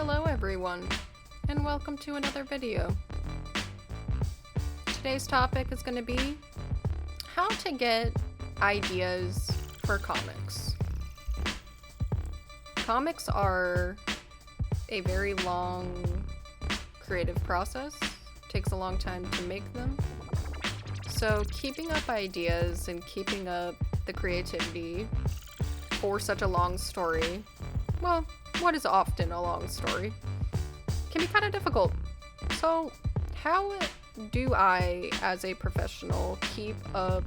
Hello everyone, and welcome to another video. Today's topic is going to be how to get ideas for comics. Comics are a very long creative process. Takes a long time to make them. So keeping up ideas and keeping up the creativity for such a long story, well, what is often a long story, can be kind of difficult. So how do I, as a professional, keep up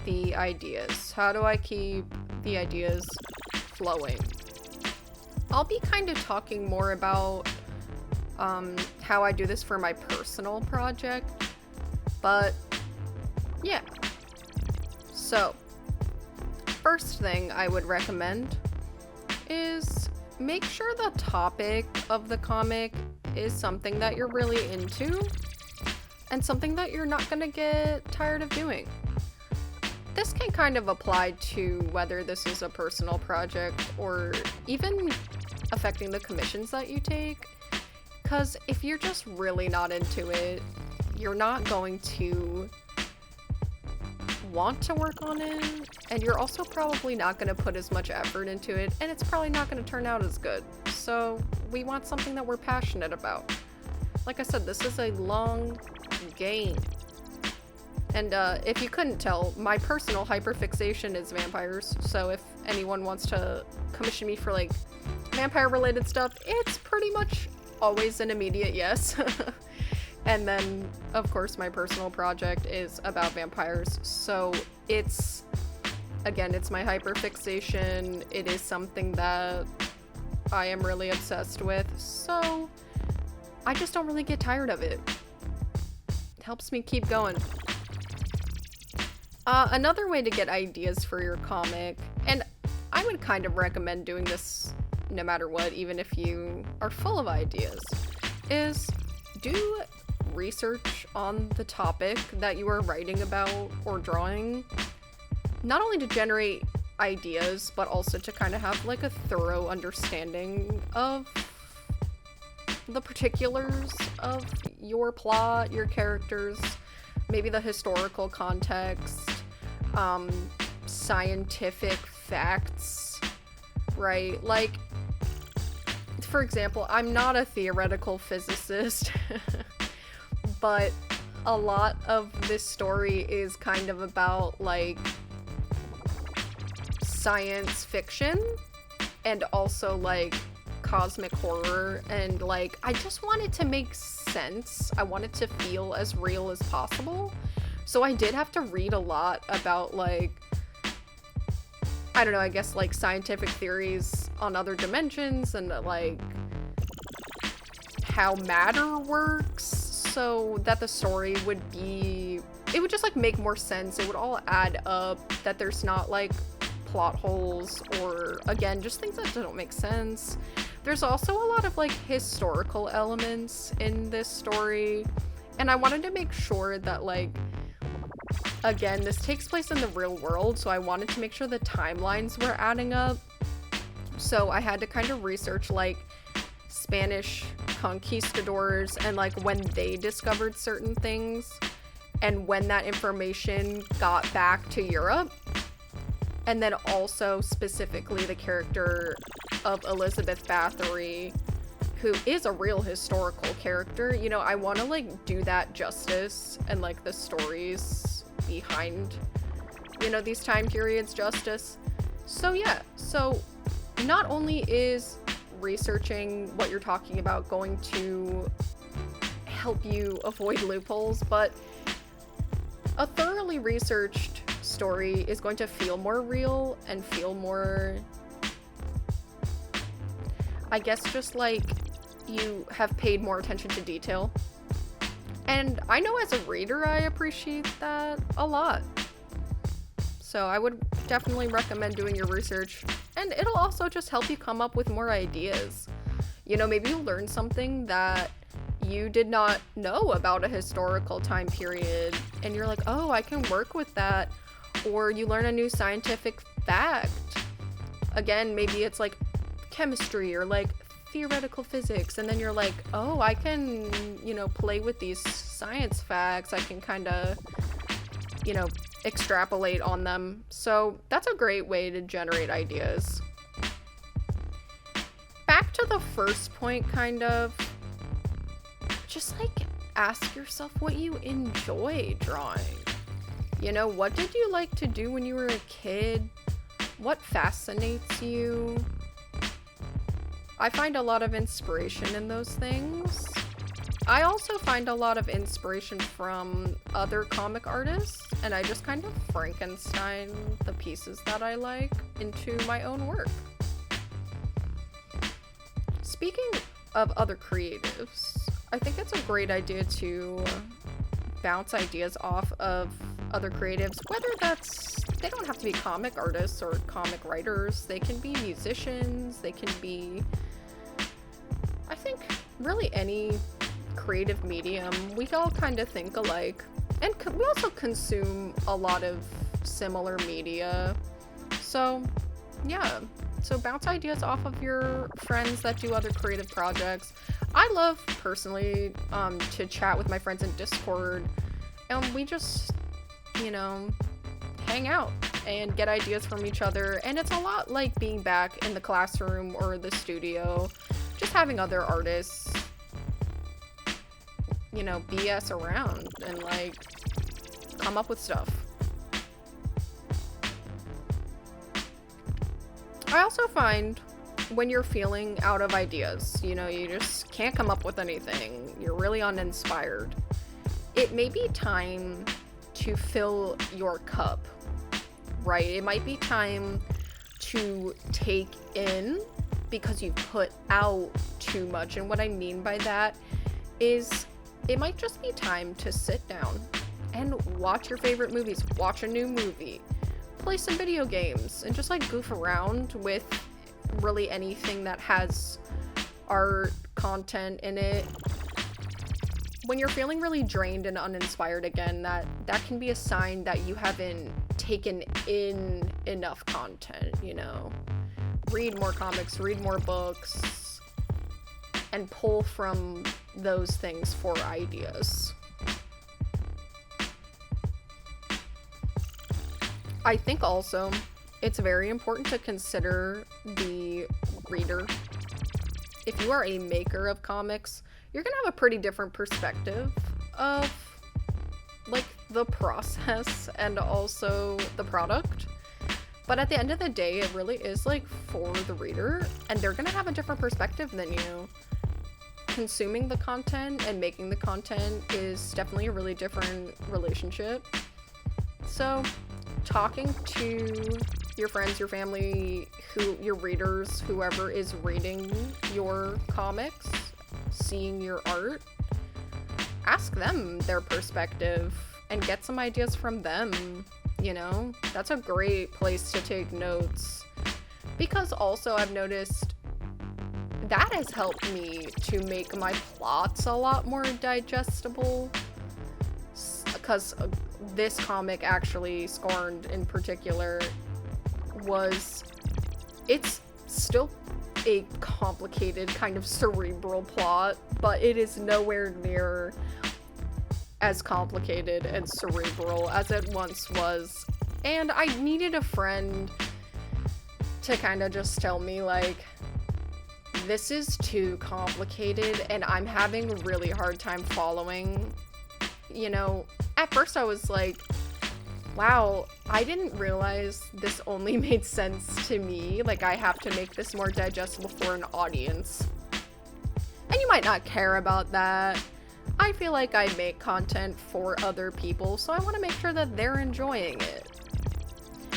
the ideas? How do I keep the ideas flowing? I'll be kind of talking more about how I do this for my personal project, but yeah. So, first thing I would recommend is make sure the topic of the comic is something that you're really into and something that you're not gonna get tired of doing. This can kind of apply to whether this is a personal project or even affecting the commissions that you take, because if you're just really not into it, you're not going to want to work on it, and you're also probably not going to put as much effort into it, and it's probably not going to turn out as good. So we want something that we're passionate about. Like I said, this is a long game. And if you couldn't tell, my personal hyperfixation is vampires, so if anyone wants to commission me for like vampire related stuff, it's pretty much always an immediate yes. And then, of course, my personal project is about vampires, so it's my hyperfixation. It is something that I am really obsessed with, so I just don't really get tired of it. It helps me keep going. Another way to get ideas for your comic, and I would kind of recommend doing this no matter what, even if you are full of ideas, is do research on the topic that you are writing about or drawing, not only to generate ideas, but also to kind of have like a thorough understanding of the particulars of your plot, your characters, maybe the historical context, scientific facts, right? Like, for example, I'm not a theoretical physicist, but a lot of this story is kind of about like science fiction and also like cosmic horror, and like I just want it to make sense. I want it to feel as real as possible. So I did have to read a lot about like, I don't know, I guess like scientific theories on other dimensions and like how matter works, so that the story would just like make more sense. It would all add up, that there's not like plot holes or, again, just things that don't make sense. There's also a lot of like historical elements in this story, and I wanted to make sure that like, again, this takes place in the real world, so I wanted to make sure the timelines were adding up. So I had to kind of research like Spanish conquistadors and like when they discovered certain things and when that information got back to Europe. And then also specifically the character of Elizabeth Bathory, who is a real historical character. You know, I want to like do that justice and like the stories behind, you know, these time periods justice. So yeah, so not only is researching what you're talking about going to help you avoid loopholes, but a thoroughly researched story is going to feel more real and feel more, I guess, just like you have paid more attention to detail. And I know as a reader I appreciate that a lot. So I would definitely recommend doing your research, and it'll also just help you come up with more ideas. You know, maybe you learn something that you did not know about a historical time period, and you're like, oh, I can work with that. Or you learn a new scientific fact. Again, maybe it's like chemistry or like theoretical physics, and then you're like, oh, I can, play with these science facts. I can kind of, extrapolate on them. So that's a great way to generate ideas. Back to the first point, kind of, just like ask yourself what you enjoy drawing. What did you like to do when you were a kid? What fascinates you? I find a lot of inspiration in those things. I also find a lot of inspiration from other comic artists, and I just kind of Frankenstein the pieces that I like into my own work. Speaking of other creatives, I think it's a great idea to bounce ideas off of other creatives, whether they don't have to be comic artists or comic writers. They can be musicians, they can be, I think, really any creative medium. We all kind of think alike, and we also consume a lot of similar media. So yeah, so bounce ideas off of your friends that do other creative projects. I love personally to chat with my friends in Discord, and we just hang out and get ideas from each other. And it's a lot like being back in the classroom or the studio, just having other artists BS around and like come up with stuff. I also find when you're feeling out of ideas, you just can't come up with anything, you're really uninspired, it may be time to fill your cup, right? It might be time to take in because you put out too much. And what I mean by that is it might just be time to sit down and watch your favorite movies, watch a new movie, play some video games, and just like goof around with really anything that has art content in it. When you're feeling really drained and uninspired again, that can be a sign that you haven't taken in enough content, Read more comics, read more books, and pull from those things for ideas. I think also it's very important to consider the reader. If you are a maker of comics, you're gonna have a pretty different perspective of like the process and also the product. But at the end of the day, it really is like for the reader, and they're gonna have a different perspective than you. Consuming the content and making the content is definitely a really different relationship. So talking to your friends, your family, your readers, whoever is reading your comics, seeing your art, ask them their perspective and get some ideas from them. That's a great place to take notes, because also I've noticed that has helped me to make my plots a lot more digestible, because this comic, actually Scorned in particular, it's still a complicated kind of cerebral plot, but it is nowhere near as complicated and cerebral as it once was. And I needed a friend to kind of just tell me, like, this is too complicated and I'm having a really hard time following. At first I was like, wow, I didn't realize this only made sense to me. Like, I have to make this more digestible for an audience. And you might not care about that. I feel like I make content for other people, so I want to make sure that they're enjoying it.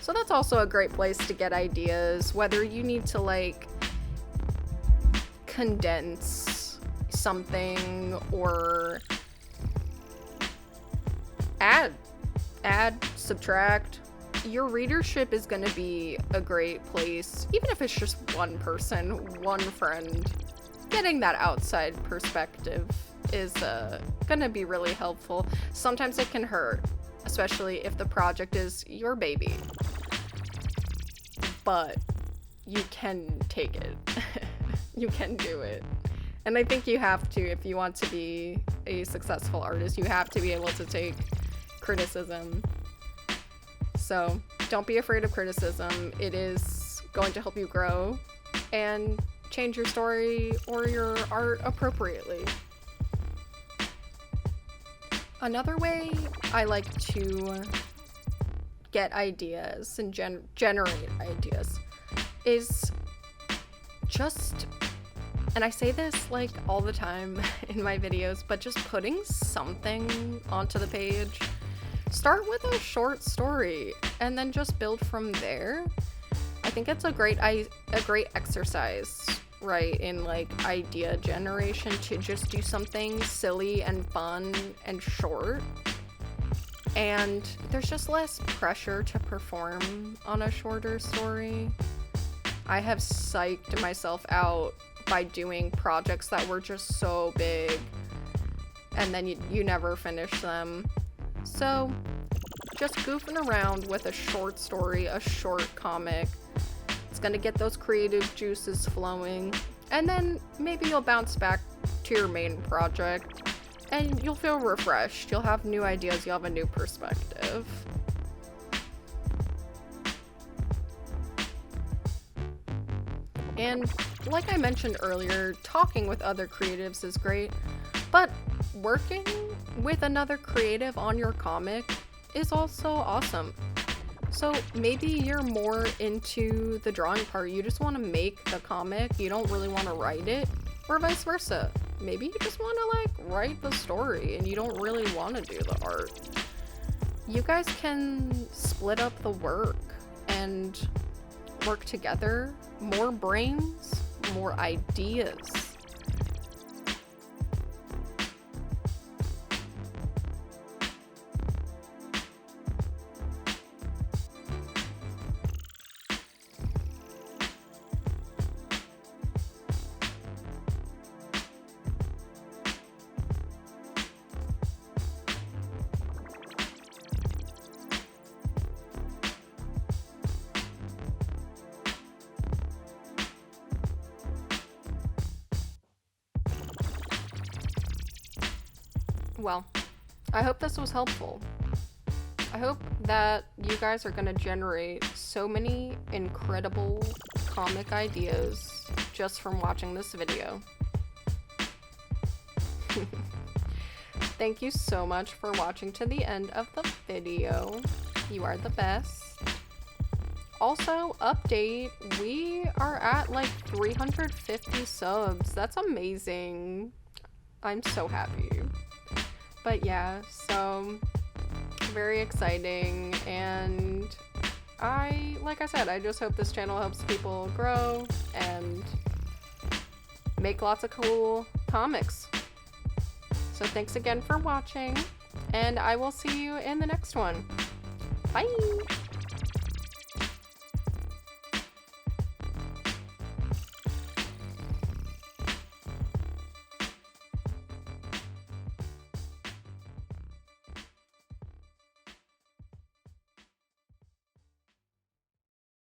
So that's also a great place to get ideas, whether you need to like condense something or add, subtract. Your readership is going to be a great place, even if it's just one person, one friend. Getting that outside perspective is going to be really helpful. Sometimes it can hurt, especially if the project is your baby. But you can take it. You can do it. And I think you have to, if you want to be a successful artist, you have to be able to take criticism. So don't be afraid of criticism. It is going to help you grow and change your story or your art appropriately. Another way I like to get ideas and generate ideas is just, and I say this like all the time in my videos, but just putting something onto the page. Start with a short story and then just build from there. I think it's a great exercise, right, in like idea generation, to just do something silly and fun and short. And there's just less pressure to perform on a shorter story. I have psyched myself out by doing projects that were just so big and then you never finish them. So just goofing around with a short story, a short comic, it's gonna get those creative juices flowing, and then maybe you'll bounce back to your main project and you'll feel refreshed. You'll have new ideas, you'll have a new perspective. And like I mentioned earlier, talking with other creatives is great, but working with another creative on your comic is also awesome. So maybe you're more into the drawing part, you just want to make the comic, you don't really want to write it, or vice versa. Maybe you just want to like write the story and you don't really want to do the art. You guys can split up the work and work together. More brains, more ideas. Well, I hope this was helpful. I hope that you guys are gonna generate so many incredible comic ideas just from watching this video. Thank you so much for watching to the end of the video. You are the best. Also, update, we are at like 350 subs. That's amazing. I'm so happy. But yeah, so very exciting, and like I said, I just hope this channel helps people grow and make lots of cool comics. So thanks again for watching, and I will see you in the next one. Bye!